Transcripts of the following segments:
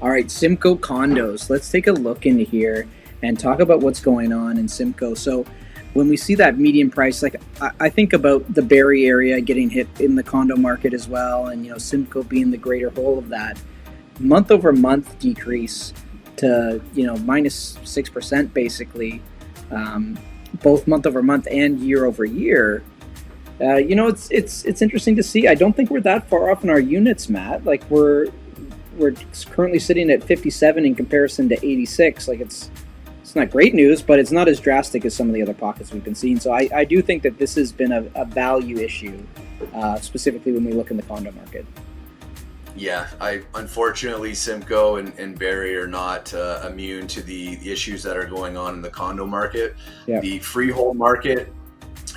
All right, Simcoe Condos. Let's take a look into here and talk about what's going on in Simcoe. So, when we see that median price, like I think about the Barrie area getting hit in the condo market as well, and Simcoe being the greater whole of that. Month over month decrease to -6% basically, both month over month and year over year. It's interesting to see. I don't think we're that far off in our units, Matt. Like we're currently sitting at 57 in comparison to 86. Like it's not great news, but it's not as drastic as some of the other pockets we've been seeing. So I do think that this has been a value issue, specifically when we look in the condo market. Yeah, unfortunately Simcoe and Barrie are not immune to the issues that are going on in the condo market. Yeah. The freehold market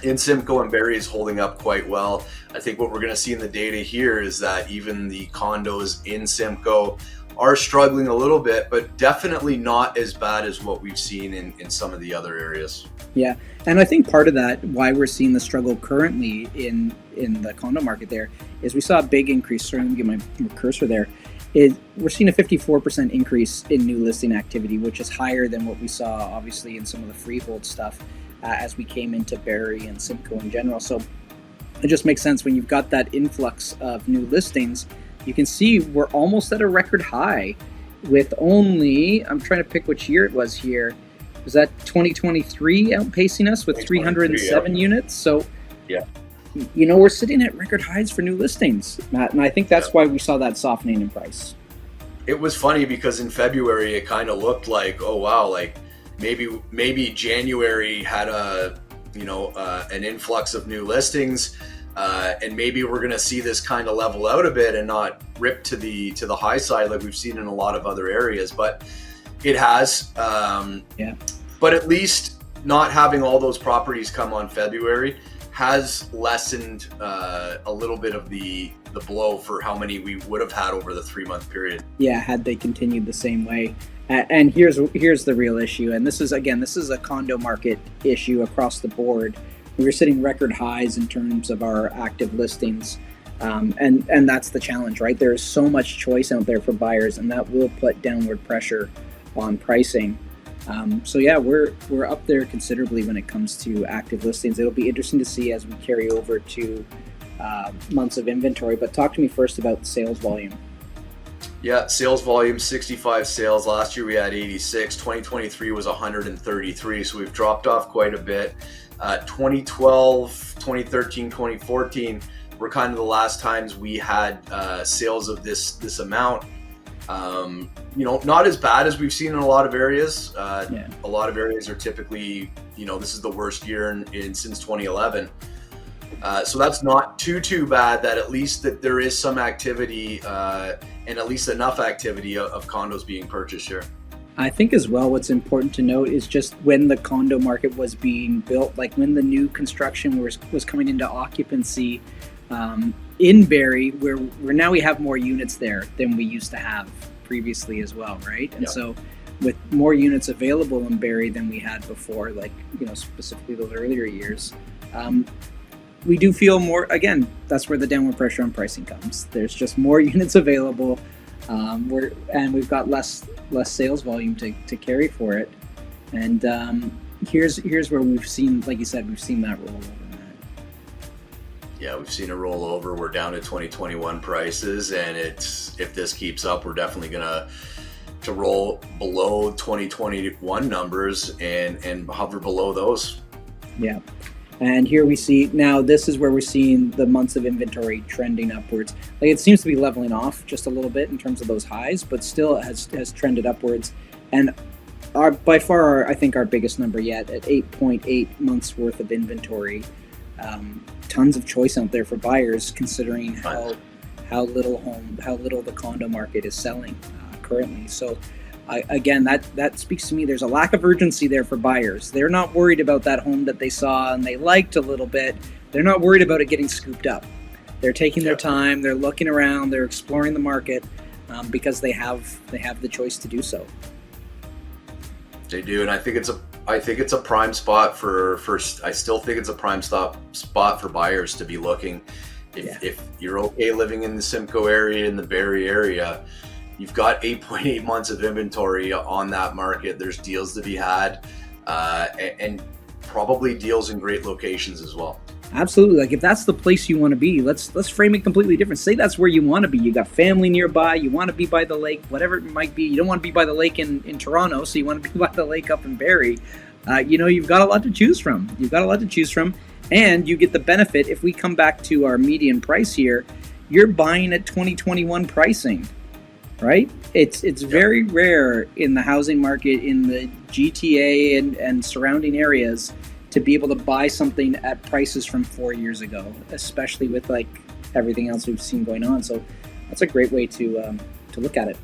in Simcoe and Barrie is holding up quite well. I think what we're going to see in the data here is that even the condos in Simcoe are struggling a little bit, but definitely not as bad as what we've seen in some of the other areas. Yeah, and I think part of that, why we're seeing the struggle currently in the condo market there, is we saw a big increase. Sorry, let me get my cursor there. We're seeing a 54% increase in new listing activity, which is higher than what we saw, obviously, in some of the freehold stuff as we came into Barrie and Simcoe in general. So it just makes sense when you've got that influx of new listings. You can see we're almost at a record high with only, I'm trying to pick which year it was here. Was that 2023 outpacing us with 307 units? So, yeah, we're sitting at record highs for new listings, Matt, and I think that's why we saw that softening in price. It was funny because in February it kind of looked like, oh wow, like maybe January had an influx of new listings. And maybe we're going to see this kind of level out a bit and not rip to the high side like we've seen in a lot of other areas, but it has. But at least not having all those properties come on February has lessened a little bit of the blow for how many we would have had over the 3-month period. Yeah, had they continued the same way. And here's the real issue. And this is a condo market issue across the board. We're sitting record highs in terms of our active listings. And that's the challenge, right? There's so much choice out there for buyers, and that will put downward pressure on pricing. So yeah, we're up there considerably when it comes to active listings. It'll be interesting to see as we carry over to months of inventory. But talk to me first about sales volume. Yeah, sales volume, 65 sales. Last year we had 86. 2023 was 133, so we've dropped off quite a bit. 2012, 2013, 2014 were kind of the last times we had sales of this amount. Not as bad as we've seen in a lot of areas. A lot of areas are typically, this is the worst year since 2011. So that's not too bad. That at least that there is some activity and at least enough activity of condos being purchased here. I think as well what's important to note is just when the condo market was being built, like when the new construction was coming into occupancy in Barrie, where now we have more units there than we used to have previously as well, right? And so with more units available in Barrie than we had before, like, specifically those earlier years, we do feel more, again, that's where the downward pressure on pricing comes. There's just more units available, and we've got less sales volume to carry for it. And here's where we've seen, like you said, we've seen that rollover. Yeah, we've seen a rollover. We're down to 2021 prices, and if this keeps up, we're definitely gonna to roll below 2021 numbers and hover below those. Yeah. And here we see, now this is where we're seeing the months of inventory trending upwards. Like it seems to be leveling off just a little bit in terms of those highs, but still it has trended upwards. And by far, I think our biggest number yet at 8.8 months worth of inventory. Tons of choice out there for buyers, considering how little the condo market is selling currently. So again, that speaks to me. There's a lack of urgency there for buyers. They're not worried about that home that they saw and they liked a little bit. They're not worried about it getting scooped up. They're taking their time. They're looking around. They're exploring the market because they have the choice to do so. They do, and I think it's a prime spot for I still think it's a prime spot for buyers to be looking. If you're okay living in the Simcoe area, in the Barrie area, You've got 8.8 months of inventory on that market. There's deals to be had, and probably deals in great locations as well. Absolutely. Like if that's the place you want to be, let's frame it completely different. Say that's where you want to be. You got family nearby. You want to be by the lake, whatever it might be. You don't want to be by the lake in Toronto, so you want to be by the lake up in Barrie. You've got a lot to choose from. And you get the benefit. If we come back to our median price here, you're buying at 2021 pricing, right? It's very rare in the housing market in the GTA and surrounding areas to be able to buy something at prices from 4 years ago, especially with like everything else we've seen going on. So that's a great way to look at it.